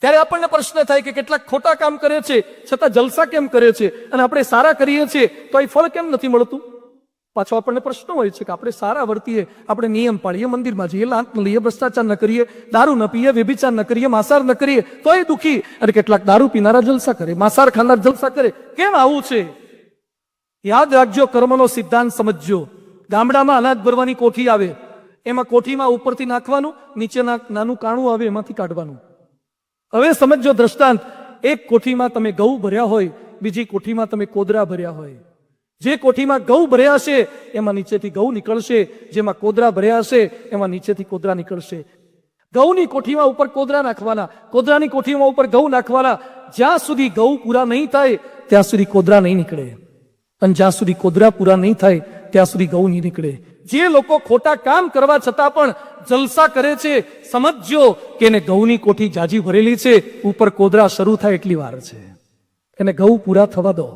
ત્યારે આપણને પ્રશ્ન થાય કે કેટલાક ખોટા કામ કરે છે છતાં જલસા કેમ કરે છે, અને આપણે સારા કરીએ છીએ તો એ ફળ કેમ નથી મળતું? પાછો આપણને પ્રશ્ન હોય છે કે આપણે સારા વર્તીએ, આપણે નિયમ પાળીએ, મંદિરમાં જઈએ, લાંચ ન લઈએ, ભ્રષ્ટાચાર ન કરીએ, દારૂ ન પીએ, વ્યભિચાર ન કરીએ, માંસાહાર ન કરીએ તો એ દુઃખી, અને કેટલાક દારૂ પીનારા જલસા કરે, માંસાહાર ખાનાર જલસા કરે. કેમ આવું છે? યાદ રાખજો, કર્મનો સિદ્ધાંત સમજજો. ગામડામાં અનાજ ભરવાની કોઠી આવે, એમાં કોઠીમાં ઉપરથી નાખવાનું, નીચે નાનું કાણું આવે એમાંથી કાઢવાનું. હવે સમજો દ્રષ્ટાંત, એક કોઠીમાં તમે ઘઉં ભર્યા હોય, બીજી કોઠીમાં તમે કોદરા ભર્યા હોય. જે કોઠીમાં ઘઉં ભર્યા છે એમાં નીચેથી ઘઉં નીકળશે, જેમાં કોદરા ભર્યા હશે એમાં નીચેથી કોદરા નીકળશે. ઘઉંની કોઠીમાં ઉપર કોદરા નાખવાના, કોદરાની કોઠીમાં ઉપર ઘઉં નાખવાના. જ્યાં સુધી ઘઉં પૂરા નહીં થાય ત્યાં સુધી કોદરા નહીં નીકળે, અને જ્યાં સુધી કોદરા પૂરા નહીં થાય ત્યાં સુધી ઘઉં નહીં નીકળે. જે લોકો ખોટા કામ કરવા છતાં પણ જલસા કરે છે, સમજજો કે એને ઘઉંની કોઠી જાજી ભરેલી છે, ઉપર કોદરા શરૂ થાય એટલી વાર છે. એને ઘઉં પૂરા થવા દો,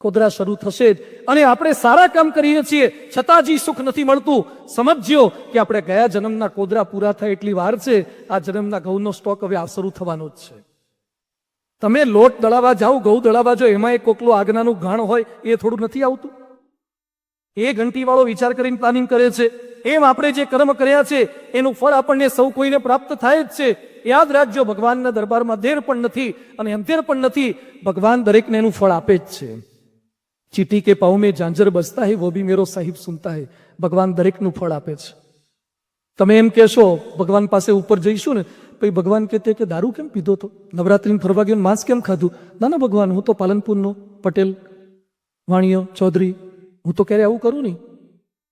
કોદરા શરૂ થશે જ. અને આપણે સારા કામ કરીએ છીએ છતાં જે સુખ નથી મળતું, સમજ્યો કે આપણે ગયા જન્મના કોદરા પૂરા થાય એટલી વાર છે. આ જન્મના ઘઉંનો સ્ટોક હવે શરૂ થવાનો જ છે. તમે લોટ દળાવા જાઓ, ઘઉં દળાવા જાઓ, એમાં એક કોકલો આગનાનું ઘાણ હોય, એ થોડું નથી આવતું? એ ઘંટી વાળો વિચાર કરીને પ્લાનિંગ કરે છે. એમ આપણે જે કર્મ કર્યા છે એનું ફળ આપણને સૌ કોઈને પ્રાપ્ત થાય જ છે. યાદ રાખજો, ભગવાનના દરબારમાં દેર પણ નથી અને અંધેર પણ નથી. ભગવાન દરેકને એનું ફળ આપે જ છે. ચીટી કે પાઉં में झांझर बजता है वो भी मेरो साहिब सुनता है. ભગવાન દરેકનું ફળ આપે છે. તમે એમ કહેશો ભગવાન પાસે ઉપર જઈશું ને, પછી ભગવાન કહેતે કે દારૂ કેમ પીધો તો, નવરાત્રીને ફરવા ગયો, માંસ કેમ ખાધું? ના ના ભગવાન, હું તો પાલનપુરનો પટેલ, વાણિયો, ચૌધરી, હું તો ક્યારે આવું કરું નહીં.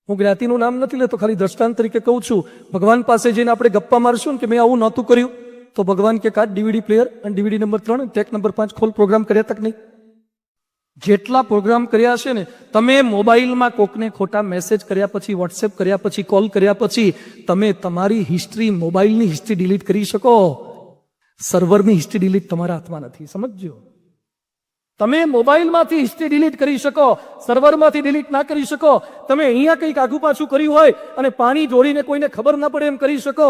હું જ્ઞાતિનું નામ નથી લેતો, ખાલી દ્રષ્ટાંત તરીકે કહું છું. ભગવાન પાસે જઈને આપણે ગપ્પા મારશું ને કે મેં આવું નહોતું કર્યું, તો ભગવાન કે કાઢ ડીવીડી પ્લેયર, અને ડીવીડી નંબર 3 ટેક નંબર 5 ખોલ, પ્રોગ્રામ કર્યા તક નહીં. જેટલા પ્રોગ્રામ કર્યા છે ને, તમે મોબાઈલમાં કોકને ખોટા મેસેજ કર્યા પછી, વોટ્સએપ કર્યા પછી, કોલ કર્યા પછી તમે તમારી હિસ્ટ્રી, મોબાઈલની હિસ્ટ્રી ડિલીટ કરી શકો, સર્વરની હિસ્ટ્રી ડિલીટ તમારા હાથમાં નથી. સમજજો, તમે મોબાઈલમાંથી હિસ્ટ્રી ડિલીટ કરી શકો, સર્વરમાંથી ડિલીટ ના કરી શકો. તમે અહીંયા કંઈક આગુ પાછું કર્યું હોય અને પાણી જોડીને કોઈને ખબર ના પડે એમ કરી શકો,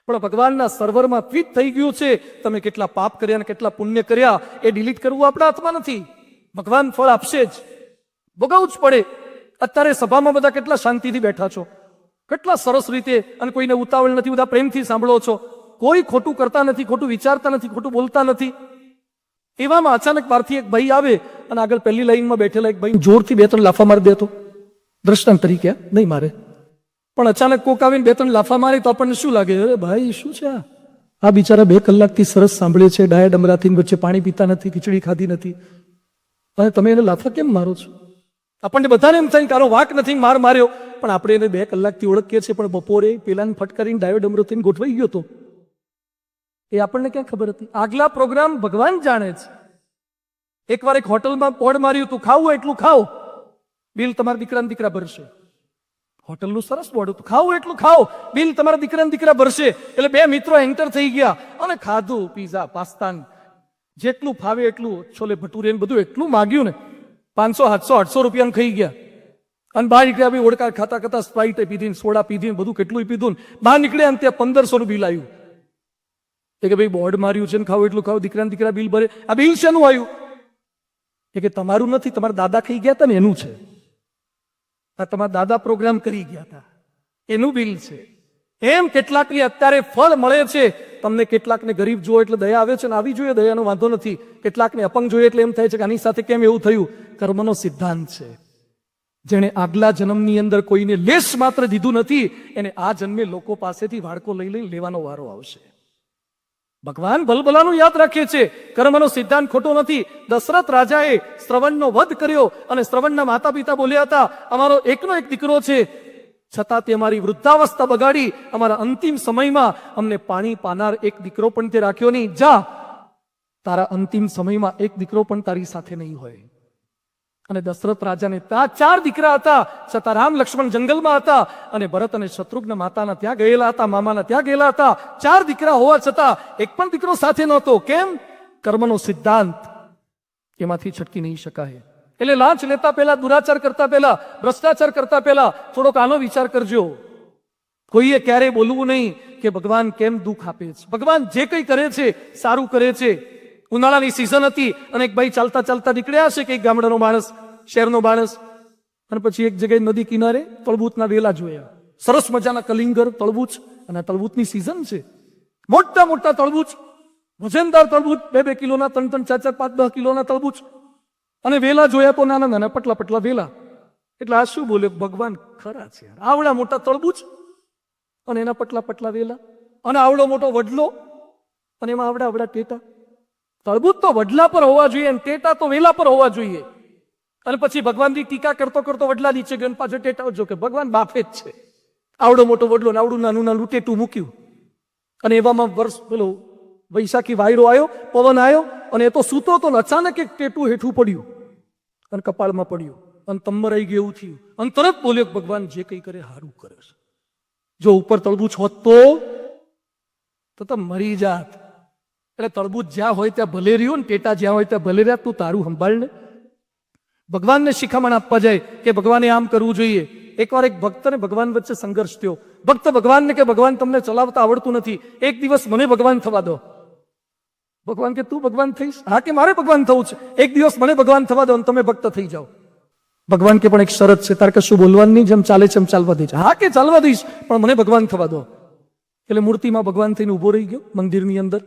પણ ભગવાનના સર્વરમાં ફિટ થઈ ગયું છે. તમે કેટલા પાપ કર્યા અને કેટલા પુણ્ય કર્યા એ ડિલીટ કરવું આપણા હાથમાં નથી. ભગવાન ફળ આપશે જ, ભોગવવું જ પડે. અત્યારે સભામાં બધા કેટલા શાંતિથી બેઠા છો, કેટલા સરસ રીતે, અને કોઈને ઉતાવળ નથી, બધા પ્રેમથી સાંભળો છો. કોઈ ખોટું કરતા નથી, ખોટું વિચારતા નથી, ખોટું બોલતા નથી. એવામાં અચાનક બહારથી એક ભાઈ આવે અને આગળ પહેલી લાઈનમાં બેઠેલા એક ભાઈ જોરથી 2-3 લાફા મારી દેતો, દ્રષ્ટાંત તરીકે, નહીં મારે, પણ અચાનક કોક આવીને 2-3 લાફા મારે તો આપણને શું લાગે? અરે ભાઈ શું છે આ બિચારા 2 કલાકથી સરસ સાંભળે છે, ડાયા ડમરાથી, વચ્ચે પાણી પીતા નથી, ખીચડી ખાધી નથી, અને તમે એને લાફા કેમ મારો છો? આપણને બધાને એમ થાય કે આનો વાંક નથી, માર માર્યો, પણ આપણે એને 2 કલાકથી ઓળખીએ છીએ, પણ બપોરે પેલાને ફટકારીને ડાયો ડમરો થઈને ગોઠવાઈ ગયો હતો, એ આપણને ક્યાં ખબર હતી? આગલા પ્રોગ્રામ ભગવાન જાણે છે. એકવાર એક હોટલમાં પોડ માર્યું હતું, ખાવું એટલું ખાઓ, બિલ તમારા દીકરાને દીકરા ભરશે. હોટલનું સરસ બોર્ડ હતું, ખાવું એટલું ખાઓ, બિલ તમારા દીકરાને દીકરા ભરશે. એટલે 2 મિત્રો એન્ટર થઈ ગયા અને ખાધું, પીઝા, પાસ્તા, જેટલું ફાવે એટલું, છોલે ભટુરે બધું એટલું માગ્યું ને, 500, 700, 800 રૂપિયાનું ખાઈ ગયા. અને બહાર નીકળ્યા, ભાઈ ઓળકા ખાતા ખાતા સ્પ્રાઇટ પીધી, સોડા પીધી, બધું કેટલું પીધું, બહાર નીકળ્યા અને ત્યાં 1500 નું બિલ આવ્યું. એ કે ભાઈ બોર્ડ માર્યું છે ને ખાવું એટલું ખાવ, દીકરાને દીકરા બિલ ભરે, આ બિલ શેનું આવ્યું? એ કે તમારું નથી, તમારા દાદા ખાઈ ગયા હતા ને એનું છે. આ તમારા દાદા પ્રોગ્રામ કરી ગયા હતા એનું બિલ છે. એમ કેટલાકને અત્યારે ફળ મળે છે, તમને કેટલાકને ગરીબ જુઓ એટલે દયા આવે છે, ને આવી જોઈએ, દયાનો વાંધો નથી. કેટલાકને અપંગ જોઈએ એટલે એમ થાય છે કે આની સાથે કેમ એવું થયું? કર્મનો સિદ્ધાંત છે. જેણે આગલા જન્મની અંદર કોઈને લેશ માત્ર દીધું નથી, એને આ જન્મે લોકો પાસેથી વાડકો લઈ લઈ લેવાનો વારો આવશે. ભગવાન ભલભલાનું યાદ રાખે છે, કર્મનો સિદ્ધાંત ખોટો નથી. દશરથ રાજાએ શ્રવણનો વધ કર્યો અને શ્રવણના માતા પિતા બોલ્યા હતા, અમારો એકનો એક દીકરો છે, છતાં તે અમારી વૃદ્ધાવસ્થા બગાડી, અમારા અંતિમ સમયમાં અમને પાણી પાનાર એક દીકરો પણ તે રાખ્યો નહીં. જા, તારા અંતિમ સમયમાં એક દીકરો પણ તારી સાથે નહીં હોય. અને દશરથ રાજાને ત્યાં 4 દીકરા હતા, છતાં રામ લક્ષ્મણ જંગલમાં હતા અને ભરત અને શત્રુઘ્ન માતાના ત્યાં ગયેલા હતા, મામાના ત્યાં ગયેલા હતા. 4 દીકરા હોવા છતાં એક પણ દીકરો સાથે નહોતો. કેમ? કર્મનો સિદ્ધાંત, એમાંથી છટકી નહીં શકાય. એટલે લાંચ લેતા પહેલા, દુરાચાર કરતા પહેલા, ભ્રષ્ટાચાર કરતા પહેલા થોડોક આનો વિચાર કરજો. કોઈએ ક્યારેય બોલવું નહીં કે ભગવાન કેમ દુઃખ આપે છે. ભગવાન જે કંઈ કરે છે સારું કરે છે. ઉનાળાની સિઝન હતી અને એક ભાઈ ચાલતા ચાલતા નીકળ્યા છે કે એક ગામડાનો માણસ, શહેરનો માણસ, અને પછી એક જગ્યાએ નદી કિનારે તળબૂચના વેલા જોયા. સરસ મજાના કલિંગર તળબૂચ, અને આ તળબૂચની સિઝન છે. મોટા મોટા તળબૂચ, વજનદાર તળબૂચ, 2-2 કિલોના, 3-3, 4-4, 5-10 કિલોના તળબૂચ, અને વેલા જોયા તો નાના નાના પટલા પટલા વેલા. એટલે આ શું બોલ્યો, ભગવાન ખરા છે યાર. આવડા મોટા તળબૂચ અને એના પટલા પટલા વેલા, અને આવડો મોટો વડલો અને એમાં આવડા આવડા ટેટા. તળબૂચ તો વડલા પર હોવા જોઈએ અને ટેટા તો વેલા પર હોવા જોઈએ. અને પછી ભગવાનની ટીકા કરતો કરતો વડલા નીચે ગયો, પાછો ટેટા જો કે ભગવાન બાફે જ છે. આવડો મોટો વડલો ને આવડું નાનું નાનું ટેટું મૂક્યું, અને એવામાં વર્ષ પેલો વૈશાખી વાયરો આવ્યો, પવન આવ્યો, અને એ તો સૂતો તો અચાનક એક ટેટું હેઠું પડ્યું અને કપાળમાં પડ્યું અને તમરાઈ ગયું એવું થયું. અને તરત બોલ્યો ભગવાન જે કંઈ કરે સારું કરે છે. જો ઉપર તળબૂચ હોત તો મરી જાત. એટલે તળબૂચ જ્યાં હોય ત્યાં ભલે રહ્યું ને ટેટા જ્યાં હોય ત્યાં ભલે રહ્યા. તું તારું સંભાળ ને. ભગવાનને શિખામણ આપવા જાય કે ભગવાને આમ કરવું જોઈએ. એકવાર એક ભક્ત ને ભગવાન વચ્ચે સંઘર્ષ થયો. ભક્ત ભગવાનને કે ભગવાન તમને ચલાવતા આવડતું નથી, એક દિવસ મને ભગવાન થવા દો. ભગવાન કે તું ભગવાન થઈશ? હા કે મારે ભગવાન થવું છે, એક દિવસ મને ભગવાન થવા દો અને તમે ભક્ત થઈ જાઓ. ભગવાન કે પણ એક શરત છે, તારે કશું બોલવાનું નહીં, જેમ ચાલે છે એમ ચાલવા દઈશ. હા કે ચાલવા દઈશ, પણ મને ભગવાન થવા દો. એટલે મૂર્તિમાં ભગવાન થઈને ઉભો રહી ગયો મંદિરની અંદર.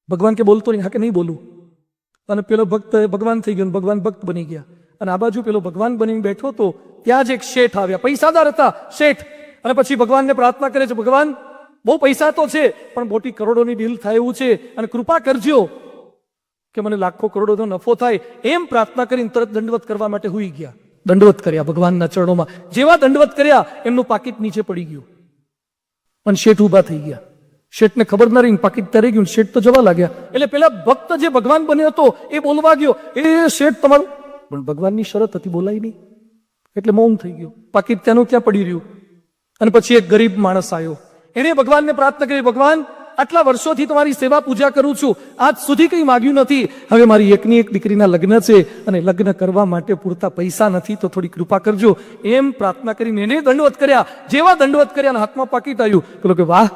ભગવાન કે બોલતો નહીં. હા કે નહીં બોલું. અને પેલો ભક્ત ભગવાન થઈ ગયો, ભગવાન ભક્ત બની ગયા. અને આ બાજુ પેલો ભગવાન બનીને બેઠો તો ત્યાં જ એક શેઠ આવ્યા, પૈસાદાર હતા શેઠ. અને પછી ભગવાનને પ્રાર્થના કરે છે, ભગવાન બહુ પૈસા તો છે પણ મોટી કરોડોની ડીલ થાય એવું છે, અને કૃપા કરજો કે મને લાખો કરોડોનો નફો થાય. એમ પ્રાર્થના કરીને તરત દંડવત કરવા માટે હુઈ ગયા. દંડવત કર્યા ભગવાનના ચરણોમાં. જેવા દંડવત કર્યા એમનું પાકીટ નીચે પડી ગયું અને શેઠ ઉભા થઈ ગયા. શેઠને ખબર ના રહી, પાકીટ તરી ગયું. શેઠ તો જવા લાગ્યા. એટલે પેલા ભક્ત જે ભગવાન બન્યો હતો એ બોલવા ગયો, એ શેઠ તમારું, પણ ભગવાનની શરત હતી, બોલાય નહીં. એટલે મૌન થઈ ગયું. પાકીટ ત્યાંનું ત્યાં પડી રહ્યું. અને પછી એક ગરીબ માણસ આવ્યો, એને ભગવાનને પ્રાર્થના કરી, ભગવાન આટલા વર્ષોથી તમારી સેવા પૂજા કરું છું, આજ સુધી કંઈ માગ્યું નથી. હવે મારી એકની એક દીકરીના લગ્ન છે અને લગ્ન કરવા માટે પૂરતા પૈસા નથી, તો થોડી કૃપા કરજો. એમ પ્રાર્થના કરીને એને દંડવત કર્યા. જેવા દંડવત કર્યા અને હાથમાં પાકીટ આવ્યું. પેલો કે વાહ,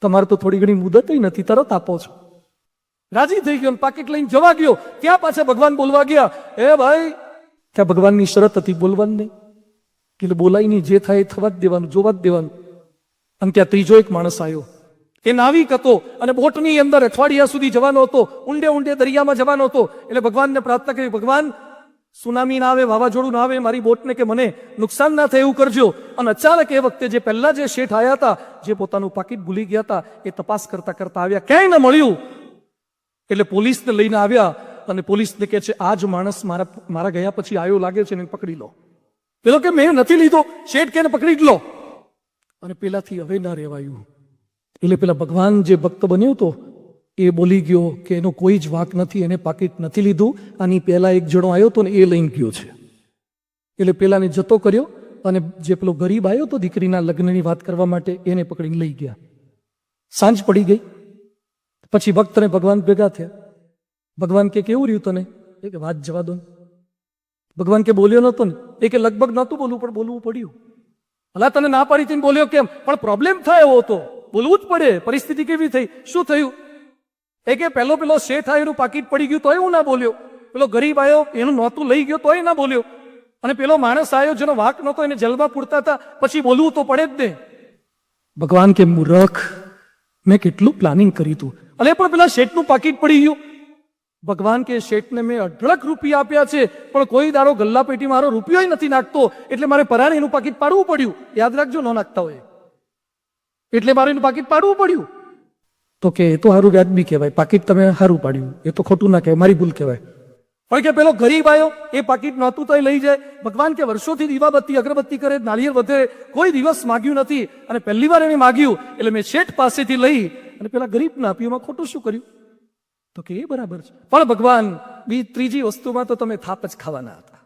તમારે તો થોડી ઘણી મુદત નથી, તરત આપો છો. રાજી થઈ ગયો, પાકીટ લઈને જવા ગયો. ત્યાં પાછા ભગવાન બોલવા ગયા, એ ભાઈ, ત્યાં ભગવાનની શરત હતી બોલવાનું નહીં. એટલે બોલાય નહીં, જે થાય એ થવા જ દેવાનું, જોવા જ દેવાનું. અને ત્યાં ત્રીજો એક માણસ આવ્યો, એ નાવિક હતો અને બોટની અંદર અઠવાડિયા સુધી જવાનો હતો, ઊંડે ઊંડે દરિયામાં જવાનો હતો. એટલે ભગવાનને પ્રાર્થના કરી, ભગવાન સુનામી ના આવે, વાવાઝોડું ના આવે, મારી બોટને કે મને નુકસાન ના થાય એવું કરજો. અને અચાનક એ વખતે જે પહેલા જે શેઠ આવ્યા હતા, જે પોતાનું પાકીટ ભૂલી ગયા હતા, એ તપાસ કરતા કરતા આવ્યા, ક્યાંય ન મળ્યું. એટલે પોલીસને લઈને આવ્યા અને પોલીસને કહે છે, આ જ માણસ મારા ગયા પછી આવ્યો લાગે છે, એને પકડી લો. પેલો કે મેં નથી લીધો. શેઠ કે પકડી જ લો. અને પેલાથી હવે ના રહેવાયું. એટલે પેલા ભગવાન જે ભક્ત બન્યો હતો એ બોલી ગયો કે એનો કોઈ જ વાંક નથી, એને પાકીટ નથી લીધું. આની પહેલા એક જણો આવ્યો હતો ને એ લઈને ગયો છે. એટલે પેલાને જતો કર્યો, અને જે પેલો ગરીબ આવ્યો હતો દીકરીના લગ્નની વાત કરવા માટે, એને પકડીને લઈ ગયા. સાંજ પડી ગઈ. પછી ભક્તને ભગવાન ભેગા થયા. ભગવાન કે કેવું રહ્યું તને? એ કે વાત જવા દો. ભગવાન કે બોલ્યો નતો ને? એ કે લગભગ નહોતું બોલવું, પણ બોલવું પડ્યું. અલા તને ના પાડી હતી બોલ્યો કેમ? પણ પ્રોબ્લેમ થાય એવો હતો, બોલવું જ પડે. પરિસ્થિતિ કેવી થઈ? શું થયું? એ કે પેલો શેઠ આવ્યો, એનું પાકીટ પડી ગયું તોય હું ના બોલ્યો. પેલો ગરીબ આવ્યો, એનું નહોતું લઈ ગયો તોય ના બોલ્યો. અને પેલો માણસ આવ્યો જેનો વાંક નહોતો, એને જેલમાં પૂરતા હતા, પછી બોલવું તો પડે જ ને. ભગવાન કે મૂર્ખ, મેં કેટલું પ્લાનિંગ કર્યું હતું, અને પણ પેલા શેઠનું પાકીટ પડી ગયું. ભગવાન કે શેઠને મેં અઢળક રૂપિયા આપ્યા છે, પણ કોઈ દારો ગલ્લા પેટી મારો રૂપિયો નથી નાખતો, એટલે મારે પરાણે એનું પાકીટ પાડવું પડ્યું. યાદ રાખજો, ન નાખતા હોય એટલે મારે એનું પાકીટ પાડવું પડ્યું. તો કે એ તો સારું વ્યાજબી કહેવાય, પાકીટ તમે સારું પાડ્યું, એ તો ખોટું ના કહેવાય, મારી ભૂલ કહેવાય. પણ કે પેલો ગરીબ આવ્યો, એ પાકીટ નહોતું તો લઈ જાય. ભગવાન કે વર્ષોથી દીવાબત્તી અગરબત્તી કરે, નાળિયેર વધે, કોઈ દિવસ માગ્યું નથી, અને પહેલી વાર એને માગ્યું એટલે મેં શેઠ પાસેથી લઈ અને પેલા ગરીબને આપ્યું. એમાં ખોટું શું કર્યું? તો કે એ બરાબર છે. પણ ભગવાન ત્રીજી વસ્તુમાં તો તમે થાપ જ ખાવાના હતા.